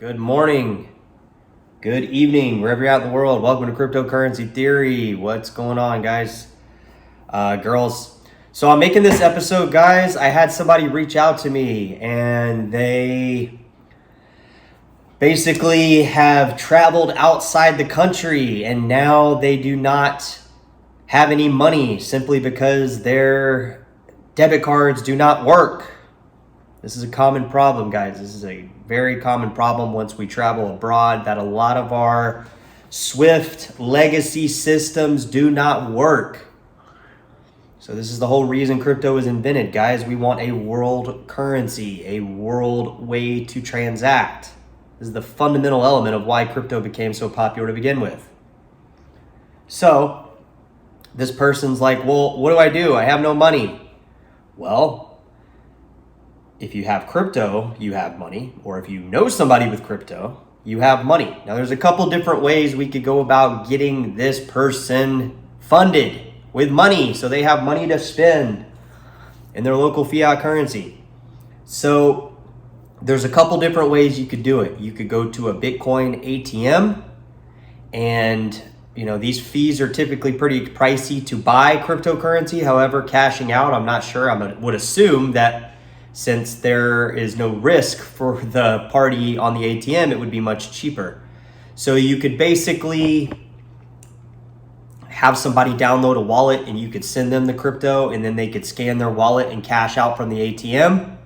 Good morning, good evening, wherever you're at in the world. Welcome to Cryptocurrency Theory. What's going on, guys, girls? So I'm making this episode, guys. I had somebody reach out to me and they basically have traveled outside the country and now they do not have any money simply because their debit cards do not work. This is a common problem, guys. This is a very common problem once we travel abroad, that a lot of our Swift legacy systems do not work. So this is the whole reason crypto was invented, guys. We want a world currency, a world way to transact. This is the fundamental element of why crypto became so popular to begin with. So this person's like, well, what do? I have no money. Well, if you have crypto, you have money. Or if you know somebody with crypto, you have money. Now, there's a couple different ways we could go about getting this person funded with money so they have money to spend in their local fiat currency. So there's a couple different ways you could do it. You could go to a Bitcoin ATM, and these fees are typically pretty pricey to buy cryptocurrency. However, cashing out, I'm not sure. Would assume that since there is no risk for the party on the ATM, it would be much cheaper. So you could basically have somebody download a wallet and you could send them the crypto and then they could scan their wallet and cash out from the ATM.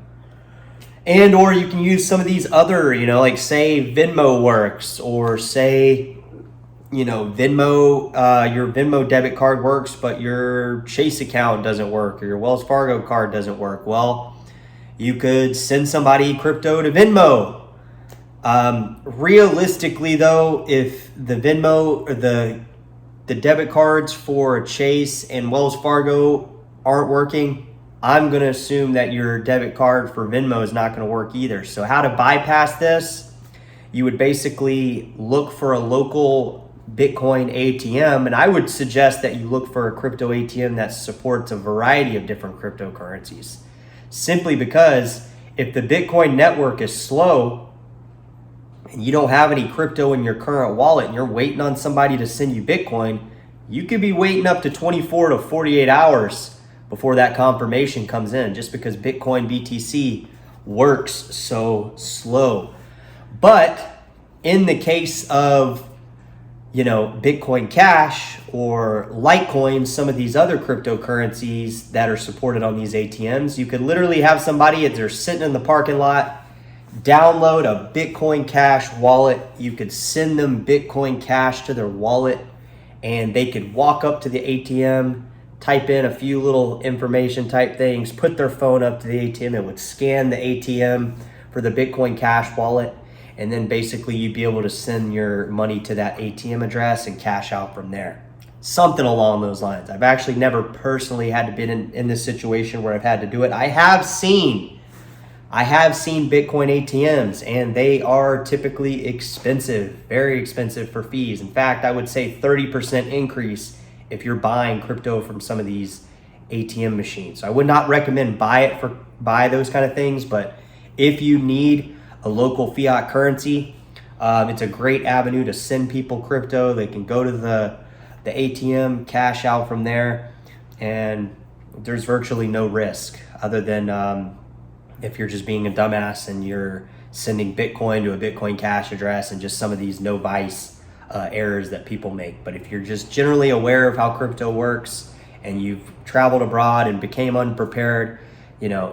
And or you can use some of these other, like say Venmo works, or say, Venmo, your Venmo debit card works, but your Chase account doesn't work, or your Wells Fargo card doesn't work. Well, you could send somebody crypto to Venmo. Realistically, though, if the Venmo or the debit cards for Chase and Wells Fargo aren't working, I'm going to assume that your debit card for Venmo is not going to work either. So how to bypass this? You would basically look for a local Bitcoin ATM, and I would suggest that you look for a crypto ATM that supports a variety of different cryptocurrencies. Simply because if the Bitcoin network is slow and you don't have any crypto in your current wallet and you're waiting on somebody to send you Bitcoin, you could be waiting up to 24 to 48 hours before that confirmation comes in, just because Bitcoin BTC works so slow. But in the case of Bitcoin Cash or Litecoin, some of these other cryptocurrencies that are supported on these ATMs, you could literally have somebody, if they're sitting in the parking lot, download a Bitcoin Cash wallet. You could send them Bitcoin Cash to their wallet, and they could walk up to the ATM, type in a few little information type things, put their phone up to the ATM. It would scan the ATM for the Bitcoin Cash wallet. And then basically you'd be able to send your money to that ATM address and cash out from there. Something along those lines. I've actually never personally had to be in this situation where I've had to do it. I have seen Bitcoin ATMs, and they are typically expensive, very expensive for fees. In fact, I would say 30% increase if you're buying crypto from some of these ATM machines. So I would not recommend buy those kind of things, but if you need a local fiat currency, it's a great avenue to send people crypto. They can go to the ATM, cash out from there, and there's virtually no risk other than if you're just being a dumbass and you're sending Bitcoin to a Bitcoin Cash address and just some of these no vice errors that people make. But if you're just generally aware of how crypto works and you've traveled abroad and became unprepared,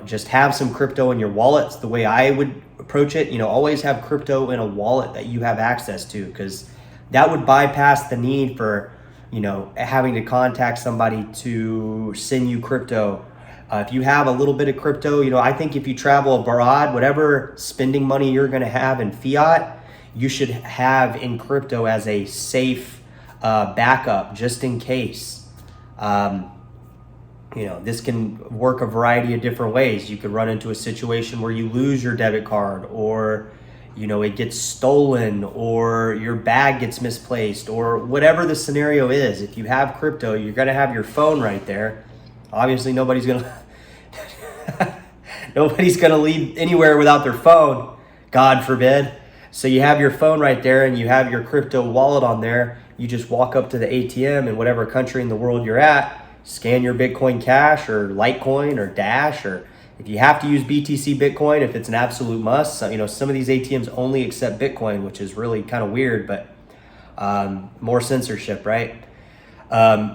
just have some crypto in your wallets. The way I would approach it, always have crypto in a wallet that you have access to, because that would bypass the need for, having to contact somebody to send you crypto. If you have a little bit of crypto, I think if you travel abroad, whatever spending money you're going to have in fiat, you should have in crypto as a safe backup just in case. This can work a variety of different ways. You could run into a situation where you lose your debit card, or, it gets stolen, or your bag gets misplaced, or whatever the scenario is. If you have crypto, you're going to have your phone right there. Obviously, nobody's going to leave anywhere without their phone, God forbid. So you have your phone right there and you have your crypto wallet on there. You just walk up to the ATM in whatever country in the world you're at, scan your Bitcoin Cash or Litecoin or Dash, or if you have to use BTC Bitcoin, if it's an absolute must. So, some of these ATMs only accept Bitcoin, which is really kind of weird, but more censorship, right?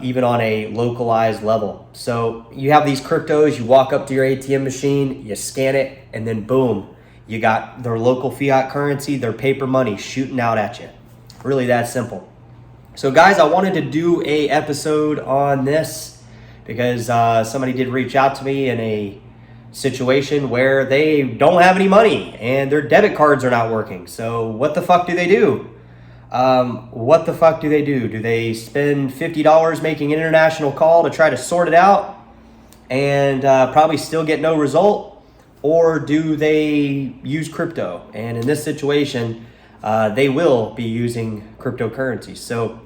Even on a localized level. So you have these cryptos, you walk up to your ATM machine, you scan it, and then boom, you got their local fiat currency, their paper money shooting out at you. Really that simple. So guys, I wanted to do a episode on this because somebody did reach out to me in a situation where they don't have any money and their debit cards are not working. So what the fuck do they do? What the fuck do they do? Do they spend $50 making an international call to try to sort it out and probably still get no result? Or do they use crypto? And in this situation, they will be using cryptocurrencies. So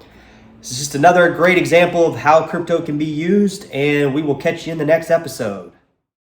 this is just another great example of how crypto can be used, and we will catch you in the next episode.